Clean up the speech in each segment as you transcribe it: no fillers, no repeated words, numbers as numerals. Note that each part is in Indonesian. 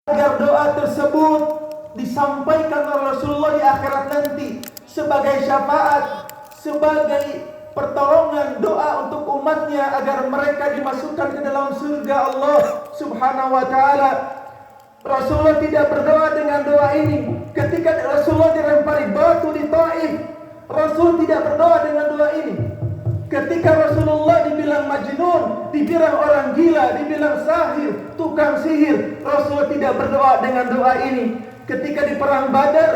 agar doa tersebut disampaikan oleh Rasulullah di akhirat nanti sebagai syafaat, sebagai pertolongan doa untuk umatnya agar mereka dimasukkan ke dalam surga Allah Subhanahu wa taala. Rasulullah tidak berdoa dengan doa ini. Ketika Rasulullah dilempari batu di Taif, Rasul tidak berdoa dengan doa ini. Ketika Rasulullah dibilang majnun, dibilang orang gila, dibilang sahir, tukang sihir, Rasulullah tidak berdoa dengan doa ini. Ketika di perang Badar,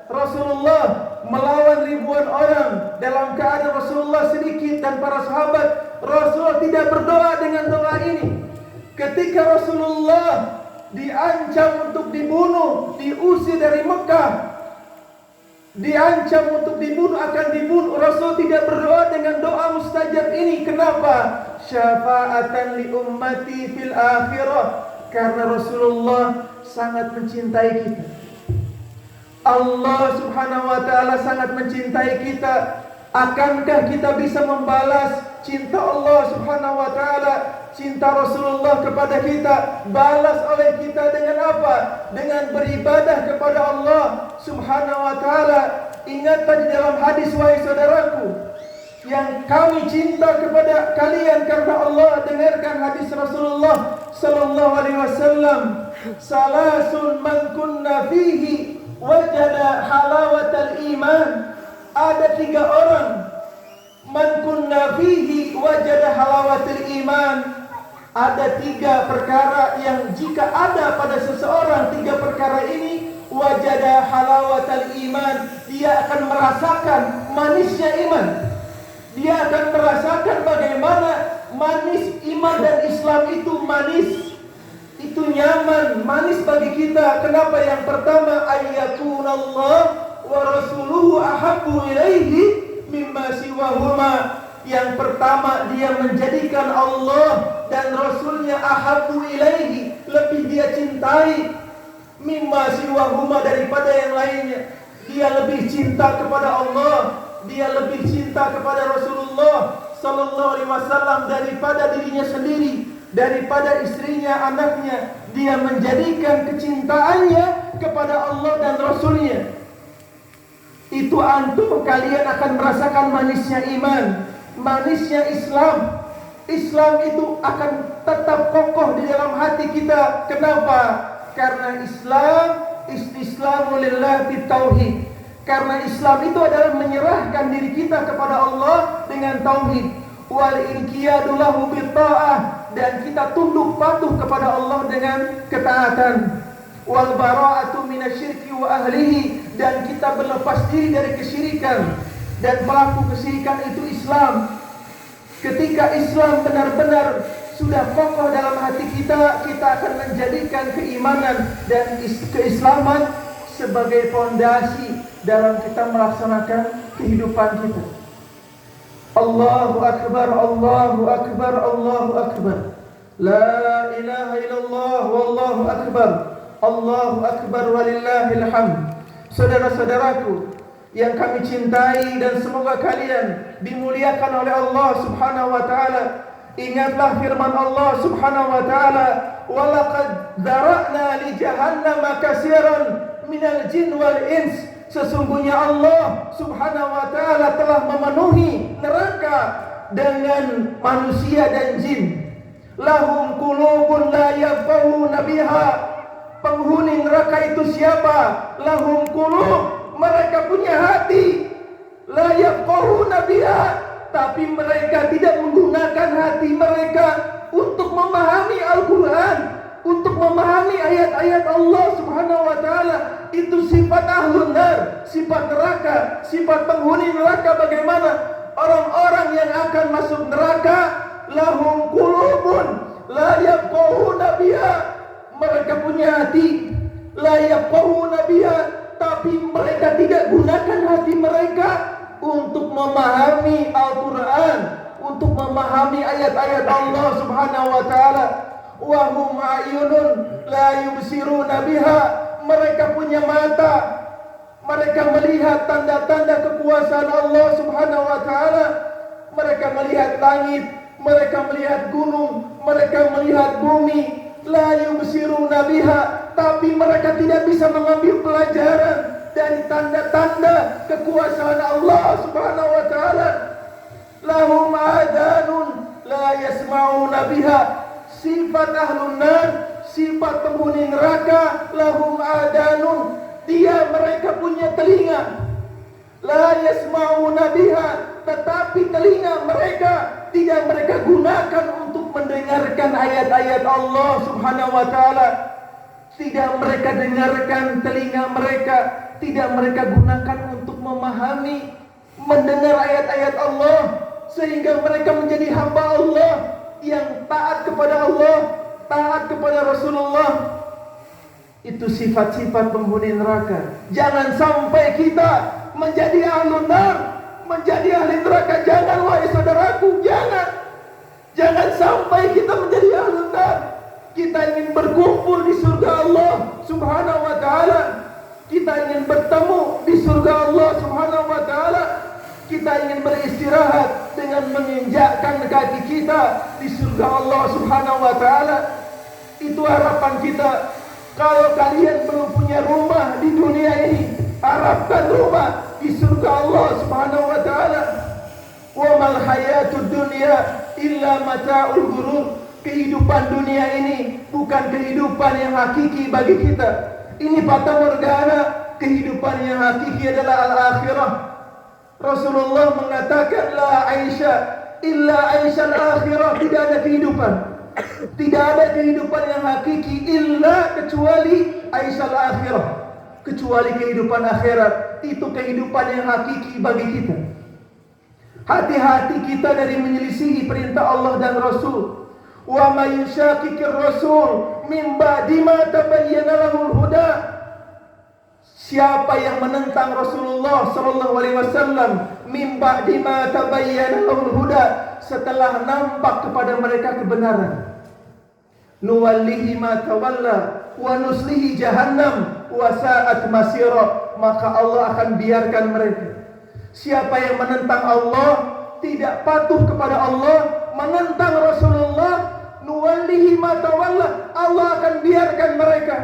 Rasulullah melawan ribuan orang dalam keadaan Rasulullah sedikit dan para sahabat, Rasulullah tidak berdoa dengan doa ini. Ketika Rasulullah diancam untuk dibunuh, diusir dari Mekah, diancam untuk dibunuh, akan dibunuh, Rasul tidak berdoa dengan doa mustajab ini. Kenapa? Syafa'atan li ummati fil akhirah. Karena Rasulullah sangat mencintai kita. Allah Subhanahu wa taala sangat mencintai kita. Akankah kita bisa membalas cinta Allah Subhanahu wa taala, cinta Rasulullah kepada kita? Balas oleh kita dengan apa? Dengan beribadah kepada Allah Subhanahu wa taala. Ingat tadi dalam hadis, wahai saudaraku, yang kami cinta kepada kalian karena Allah. Dengarkan hadis Rasulullah sallallahu alaihi wasallam, salasun man kunna fihi wajada halawatal iman. Ada 3 orang, man kunna fihi wajada halawatal iman. Ada 3 perkara yang jika ada pada seseorang, 3 perkara ini, wajada halawatal iman, dia akan merasakan manisnya iman. Dia akan merasakan bagaimana manis iman dan Islam itu manis. Itu nyaman, manis bagi kita. Kenapa? Yang pertama, ayyakunallah wa rasuluhu ahabbu ilaihi mimma siwahuma. Yang pertama, dia menjadikan Allah dan Rasulnya ahabbu ilaihi, lebih dia cintai, mimma siwahuma, daripada yang lainnya. Dia lebih cinta kepada Allah, dia lebih cinta kepada Rasulullah sallallahu alaihi wasallam daripada dirinya sendiri, daripada istrinya, anaknya. Dia menjadikan kecintaannya kepada Allah dan Rasulnya. Itu antum, kalian akan merasakan manisnya iman, manisnya Islam. Islam itu akan tetap kokoh di dalam hati kita. Kenapa? Karena Islam istislamu lillah bitauhid. Karena Islam itu adalah menyerahkan diri kita kepada Allah dengan tauhid. Wal inqiyadu lahu bitta'ah, dan kita tunduk patuh kepada Allah dengan ketaatan. Wal bara'atu minasyirki wa ahlihi, dan kita berlepas diri dari kesyirikan dan pelaku kesyirikan. Itu Islam. Ketika Islam benar-benar sudah kokoh dalam hati kita, kita akan menjadikan keimanan dan keislaman sebagai fondasi dalam kita melaksanakan kehidupan kita. Allahu Akbar, Allahu Akbar, Allahu Akbar. La ilaha illallah, wallahu akbar. Allahu Akbar walillahil hamd. Saudara-saudaraku yang kami cintai, dan semoga kalian dimuliakan oleh Allah Subhanahu wa taala, ingatlah firman Allah Subhanahu wa taala, walaqad dzara'na li jahannama katsiran minal jin wal ins. Sesungguhnya Allah Subhanahu wa taala telah memenuhi neraka dengan manusia dan jin. Lahum qulubun la yafqahuna biha. Penghuni neraka itu siapa? Lahum qulub, mereka punya hati, la yafqahuna biha, tapi mereka tidak menggunakan hati mereka untuk memahami Al-Quran, untuk memahami ayat-ayat Allah Subhanahu wa taala. Itu sifat ahlun nar, sifat neraka, sifat penghuni neraka. Bagaimana orang-orang yang akan masuk neraka? Lahum qulubun la yafqahuna biha, mereka punya hati, la yafqahuna biha, tapi mereka tidak gunakan hati mereka untuk memahami Al-Quran, untuk memahami ayat-ayat Allah Subhanahu wa taala. Wa hum a'yunun la yubsiruna biha, mereka punya mata, mereka melihat tanda-tanda kekuasaan Allah Subhanahu wa taala. Mereka melihat langit, mereka melihat gunung, mereka melihat bumi, la yubsiruna biha, tapi mereka tidak bisa mengambil pelajaran dari tanda-tanda kekuasaan Allah Subhanahu wa taala. Lahum adanun la yasma'una biha. Sifat ahlun nar, sifat penghuni neraka, lahum adanun, mereka punya telinga, la yasma'una biha, tetapi telinga mereka tidak mereka gunakan untuk mendengarkan ayat-ayat Allah Subhanahu wa taala. Tidak mereka dengarkan, telinga mereka tidak mereka gunakan untuk memahami, mendengar ayat-ayat Allah, sehingga mereka menjadi hamba Allah yang taat kepada Allah, taat kepada Rasulullah. Itu sifat-sifat penghuni neraka. Jangan sampai kita menjadi ahlun nar, menjadi ahli neraka. Jangan, wahai saudaraku, jangan. Jangan sampai kita menjadi ahlun nar. Kita ingin berkumpul di surga Allah Subhanahu wa taala. Kita ingin bertemu di surga Allah Subhanahu wa taala. Kita ingin beristirahat dengan menginjakkan kaki kita di surga Allah Subhanahu wa taala. Itu harapan kita. Kalau kalian belum punya rumah di dunia ini, harapkan rumah di surga Allah Subhanahu wa taala. Wa mal hayatud dunya illa mata'ul ghurur. Kehidupan dunia ini bukan kehidupan yang hakiki bagi kita. Ini fata morgana. Kehidupan yang hakiki adalah al-akhirah. Rasulullah mengatakan la aisha illa aishal akhirah. Tidak ada kehidupan, tidak ada kehidupan yang hakiki illa kecuali aishal akhirah, kecuali kehidupan akhirat. Itu kehidupan yang hakiki bagi kita. Hati-hati kita dari menyelisihi perintah Allah dan Rasul. Wa may yushaqiqir rasul min ba'di ma tabayyana lahul huda. Siapa yang menentang Rasulullah sallallahu alaihi wasallam min ba'di ma tabayyana lahul huda, setelah nampak kepada mereka kebenaran, nuwallihi ma tawalla wa nuslihi jahannam wa sa'at masira, maka Allah akan biarkan mereka. Siapa yang menentang Allah, tidak patuh kepada Allah, menentang Rasulullah, nuwallihi ma tawalla, Allah akan biarkan mereka.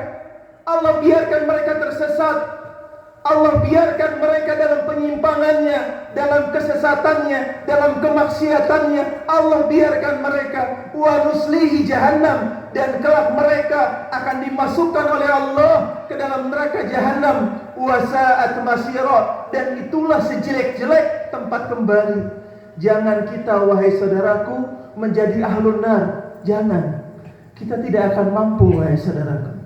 Allah biarkan mereka tersesat. Allah biarkan mereka dalam penyimpangannya, dalam kesesatannya, dalam kemaksiatannya. Allah biarkan mereka. Wa nuslihi jahannam, dan kelak mereka akan dimasukkan oleh Allah ke dalam neraka jahannam. Wa sa'at masira, dan itulah sejelek-jelek tempat kembali. Jangan kita, wahai saudaraku, menjadi ahlun nar. Jangan. Kita tidak akan mampu, wahai saudaraku.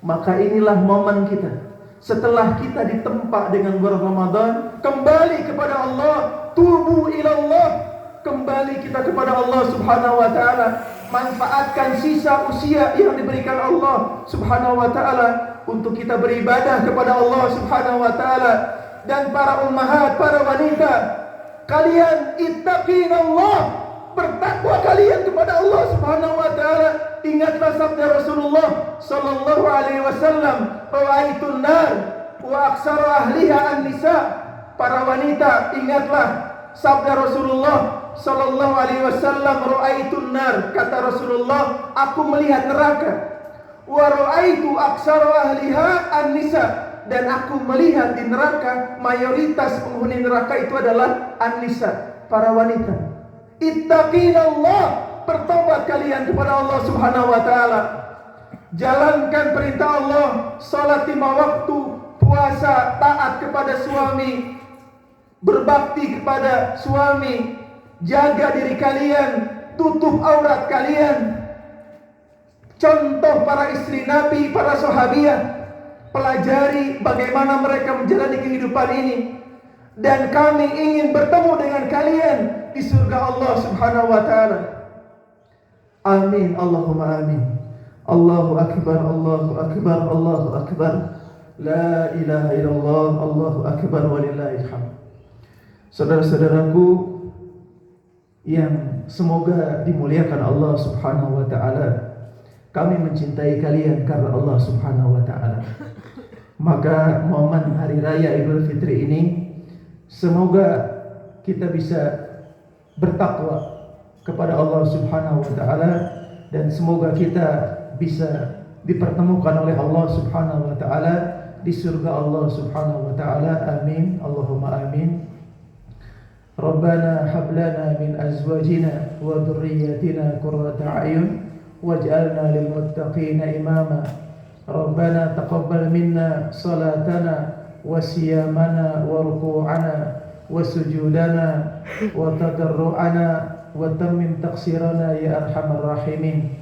Maka inilah momen kita. Setelah kita ditempa dengan bulan Ramadan, kembali kepada Allah, tubu ilallah, kembali kita kepada Allah Subhanahu wa taala. Manfaatkan sisa usia yang diberikan Allah Subhanahu wa taala untuk kita beribadah kepada Allah Subhanahu wa taala. Dan para ummahat, para wanita, kalian ittaqinallah, bertakwa kalian kepada Allah Subhanahu wa taala. Ingatlah sabda Rasulullah sallallahu alaihi wasallam, "Ra'aitun nar wa aksaru ahliha an-nisa." Para wanita, ingatlah sabda Rasulullah sallallahu alaihi wasallam, "Ra'aitun nar," kata Rasulullah, aku melihat neraka. "Wa ra'aitu aksaru ahliha an-nisa," dan aku melihat di neraka mayoritas penghuni neraka itu adalah an-nisa, para wanita. Ittaqinallah, bertobat kalian kepada Allah Subhanahu wa taala. Jalankan perintah Allah, salat 5 waktu, puasa, taat kepada suami, berbakti kepada suami, jaga diri kalian, tutup aurat kalian. Contoh para istri Nabi, para sahabiah, pelajari bagaimana mereka menjalani kehidupan ini. Dan kami ingin bertemu dengan kalian di surga Allah Subhanahu wa taala. Amin, Allahumma amin. Allahu akbar, Allahu akbar, Allahu akbar. La ilaha illallah, Allahu akbar, walillahil hamd. Saudara-saudaraku yang semoga dimuliakan Allah Subhanahu wa taala, kami mencintai kalian karena Allah Subhanahu wa taala. Maka momen hari raya Idul Fitri ini, semoga kita bisa bertakwa kepada Allah Subhanahu wa taala dan semoga kita bisa dipertemukan oleh Allah Subhanahu wa taala di surga Allah Subhanahu wa taala. Amin. Allahumma amin. Rabbana hab lana min azwajina wa dhurriyyatina qurrata a'yun waj'alna lil muttaqina imama. Rabbana taqabbal minna salatana wa siyamana wa ruku'ana wa sujudana wa tadarru'ana wa tammim taqsirana ya arhamar rahimin.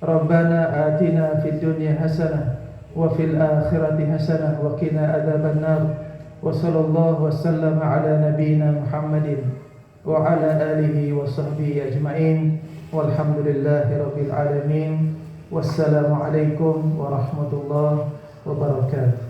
Rabbana atina fid dunya hasanah wa fil akhirati hasanah wa qina adzaban nar. Wa sallallahu wasallam ala nabiyyina Muhammadin wa ala alihi wa sahbihi ajma'in. Walhamdulillahi rabbil alamin. Wassalamu alaikum warahmatullahi wabarakatuh.